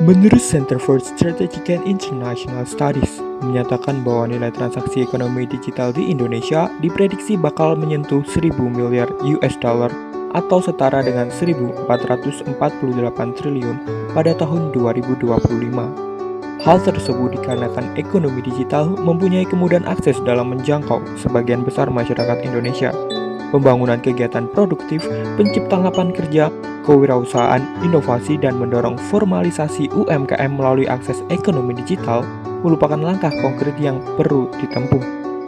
Menurut Center for Strategic and International Studies, menyatakan bahwa nilai transaksi ekonomi digital di Indonesia diprediksi bakal menyentuh 1.000 miliar US dollar atau setara dengan 1.448 triliun pada tahun 2025. Hal tersebut dikarenakan ekonomi digital mempunyai kemudahan akses dalam menjangkau sebagian besar masyarakat Indonesia, pembangunan kegiatan produktif, penciptaan lapangan kerja, kewirausahaan, inovasi, dan mendorong formalisasi UMKM melalui akses ekonomi digital merupakan langkah konkret yang perlu ditempuh.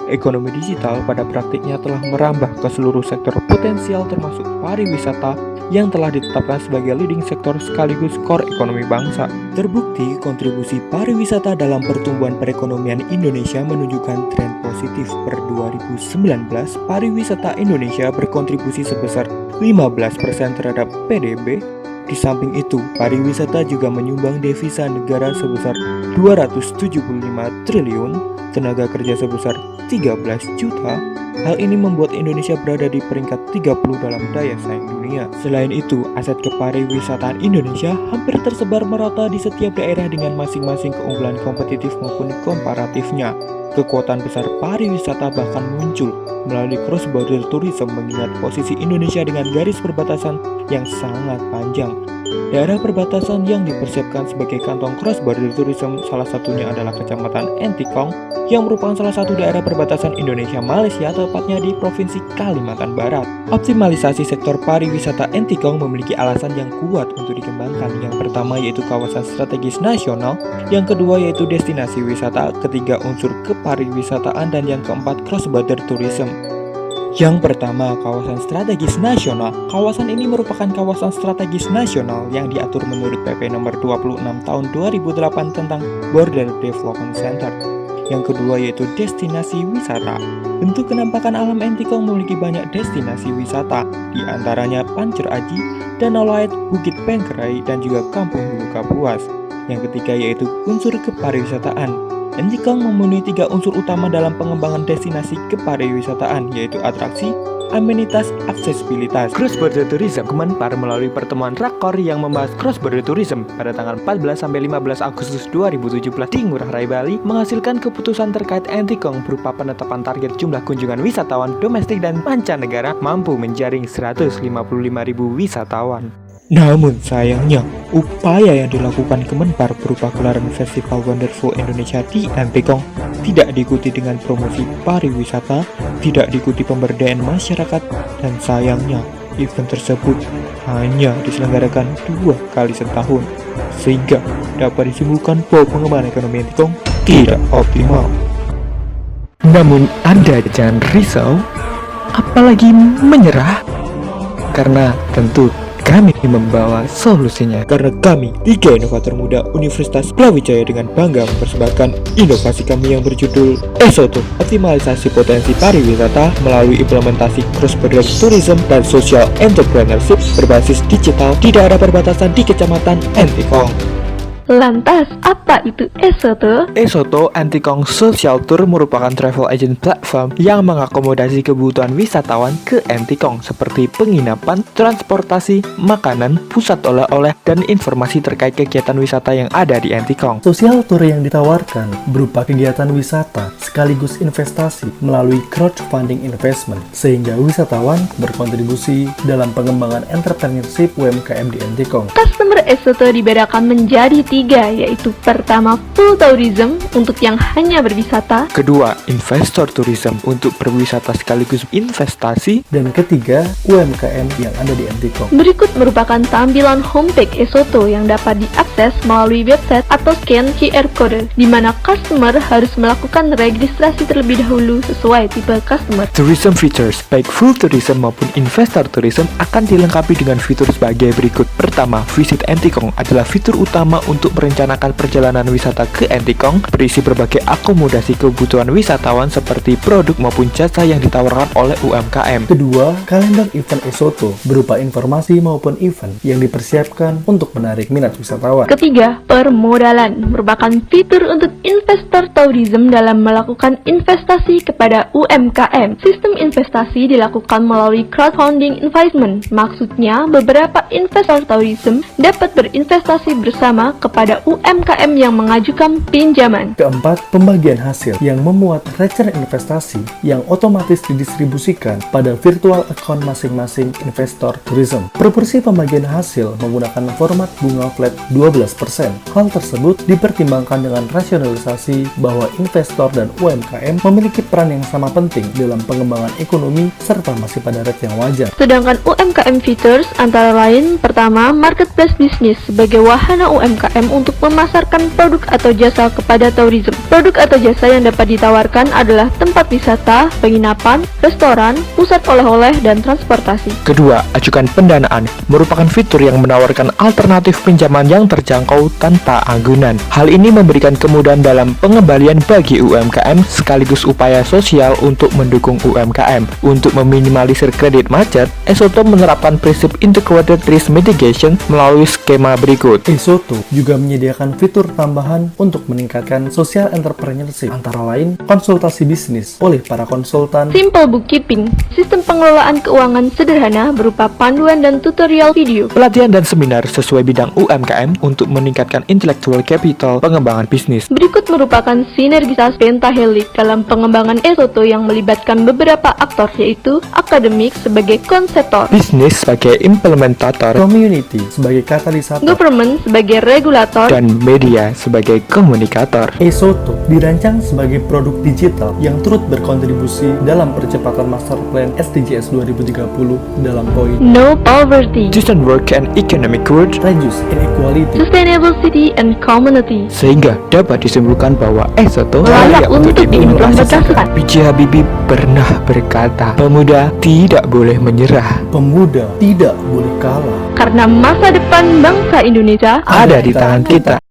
Ekonomi digital pada praktiknya telah merambah ke seluruh sektor potensial termasuk pariwisata yang telah ditetapkan sebagai leading sektor sekaligus core ekonomi bangsa. Terbukti, kontribusi pariwisata dalam pertumbuhan perekonomian Indonesia menunjukkan tren positif. Per 2019, pariwisata Indonesia berkontribusi sebesar 15% terhadap PDB. Di samping itu, pariwisata juga menyumbang devisa negara sebesar 275 triliun, tenaga kerja sebesar 13 juta. Hal ini membuat Indonesia berada di peringkat 30 dalam daya saing dunia. Selain itu, aset kepariwisataan Indonesia hampir tersebar merata di setiap daerah dengan masing-masing keunggulan kompetitif maupun komparatifnya. Kekuatan besar pariwisata bahkan muncul melalui cross-border tourism mengingat posisi Indonesia dengan garis perbatasan yang sangat panjang. Daerah perbatasan yang dipersiapkan sebagai kantong cross-border tourism salah satunya adalah Kecamatan Entikong yang merupakan salah satu daerah perbatasan Indonesia-Malaysia tepatnya di Provinsi Kalimantan Barat. Optimalisasi sektor pariwisata Entikong memiliki alasan yang kuat untuk dikembangkan. Yang pertama yaitu kawasan strategis nasional, yang kedua yaitu destinasi wisata, ketiga unsur kepariwisataan, dan yang keempat cross-border tourism. Yang pertama, kawasan strategis nasional. Kawasan ini merupakan kawasan strategis nasional yang diatur menurut PP nomor 26 tahun 2008 tentang Border Development Center. Yang kedua yaitu destinasi wisata. Bentuk kenampakan alam Entikong memiliki banyak destinasi wisata, di antaranya Pancer Aji, Danau Laet, Bukit Pengkerai, dan juga Kampung Hulu Kapuas. Yang ketiga yaitu unsur kepariwisataan. Entikong memenuhi 3 unsur utama dalam pengembangan destinasi kepariwisataan, yaitu atraksi, amenitas, aksesibilitas. Cross-border tourism, Kemenpar melalui pertemuan Rakor yang membahas cross-border tourism pada tanggal 14-15 Agustus 2017 di Ngurah Rai, Bali, menghasilkan keputusan terkait Entikong berupa penetapan target jumlah kunjungan wisatawan domestik dan mancanegara mampu menjaring 155.000 wisatawan. Namun sayangnya, upaya yang dilakukan Kemenpar berupa gelaran Festival Wonderful Indonesia di Entikong tidak diikuti dengan promosi pariwisata, tidak diikuti pemberdayaan masyarakat, dan sayangnya event tersebut hanya diselenggarakan 2 kali setahun, sehingga dapat disimpulkan bahwa pengembangan ekonomi Entikong tidak optimal. Namun Anda jangan risau, apalagi menyerah, karena tentu kami membawa solusinya. Karena kami, 3 inovator muda Universitas Brawijaya dengan bangga mempersembahkan inovasi kami yang berjudul ESOTO, optimalisasi potensi pariwisata melalui implementasi cross-border tourism dan social entrepreneurship berbasis digital di daerah perbatasan di Kecamatan Entikong. Lantas, apa itu ESOTO? ESOTO Entikong Social Tour merupakan travel agent platform yang mengakomodasi kebutuhan wisatawan ke Entikong seperti penginapan, transportasi, makanan, pusat oleh-oleh, dan informasi terkait kegiatan wisata yang ada di Entikong. Social tour yang ditawarkan berupa kegiatan wisata sekaligus investasi melalui crowdfunding investment sehingga wisatawan berkontribusi dalam pengembangan entrepreneurship UMKM di Entikong. Customer ESOTO dibedakan menjadi 3, yaitu pertama full tourism untuk yang hanya berwisata, kedua investor tourism untuk berwisata sekaligus investasi, dan ketiga UMKM yang ada di Entikong. Berikut merupakan tampilan homepage ESOTO yang dapat diakses melalui website atau scan QR code, di mana customer harus melakukan registrasi terlebih dahulu sesuai tipe customer. Tourism features, baik full tourism maupun investor tourism, akan dilengkapi dengan fitur sebagai berikut. Pertama, Visit Entikong adalah fitur utama untuk merencanakan perjalanan wisata ke Entikong, berisi berbagai akomodasi kebutuhan wisatawan seperti produk maupun jasa yang ditawarkan oleh UMKM. Kedua, kalender event ESOTO berupa informasi maupun event yang dipersiapkan untuk menarik minat wisatawan. Ketiga, permodalan merupakan fitur untuk investor tourism dalam melakukan investasi kepada UMKM. Sistem investasi dilakukan melalui crowdfunding investment. Maksudnya, beberapa investor tourism dapat berinvestasi bersama kepada kepada UMKM yang mengajukan pinjaman. Keempat, pembagian hasil yang memuat return investasi yang otomatis didistribusikan pada virtual account masing-masing investor tourism. Proporsi pembagian hasil menggunakan format bunga flat 12%. Hal tersebut dipertimbangkan dengan rasionalisasi bahwa investor dan UMKM memiliki peran yang sama penting dalam pengembangan ekonomi serta masih pada rate yang wajar. Sedangkan UMKM features antara lain, pertama, marketplace bisnis sebagai wahana UMKM untuk memasarkan produk atau jasa kepada tourism. Produk atau jasa yang dapat ditawarkan adalah tempat wisata, penginapan, restoran, pusat oleh-oleh, dan transportasi. Kedua, ajukan pendanaan merupakan fitur yang menawarkan alternatif pinjaman yang terjangkau tanpa anggunan. Hal ini memberikan kemudahan dalam pengembalian bagi UMKM sekaligus upaya sosial untuk mendukung UMKM. Untuk meminimalisir kredit macet, Esoto menerapkan prinsip integrated risk mitigation melalui skema berikut. Esoto juga menyediakan fitur tambahan untuk meningkatkan social entrepreneurship, antara lain konsultasi bisnis oleh para konsultan, Simple bookkeeping, sistem pengelolaan keuangan sederhana berupa panduan dan tutorial video, Pelatihan dan seminar sesuai bidang UMKM untuk meningkatkan intellectual capital pengembangan bisnis. Berikut merupakan sinergitas pentahelik dalam pengembangan Esoto yang melibatkan beberapa aktor, yaitu akademik sebagai konseptor, Bisnis sebagai implementator community sebagai katalisator, government sebagai regulator, dan media sebagai komunikator. Esoto dirancang sebagai produk digital yang turut berkontribusi dalam percepatan Master Plan SDGs 2030 dalam poin no poverty, Decent work and economic growth, reduce inequality. sustainable city and community. sehingga dapat disimpulkan bahwa Esoto Layak untuk diimplementasikan. B.J. Habibie pernah berkata, pemuda tidak boleh menyerah, Pemuda tidak boleh kalah. Karena masa depan bangsa Indonesia ada di tangan kita.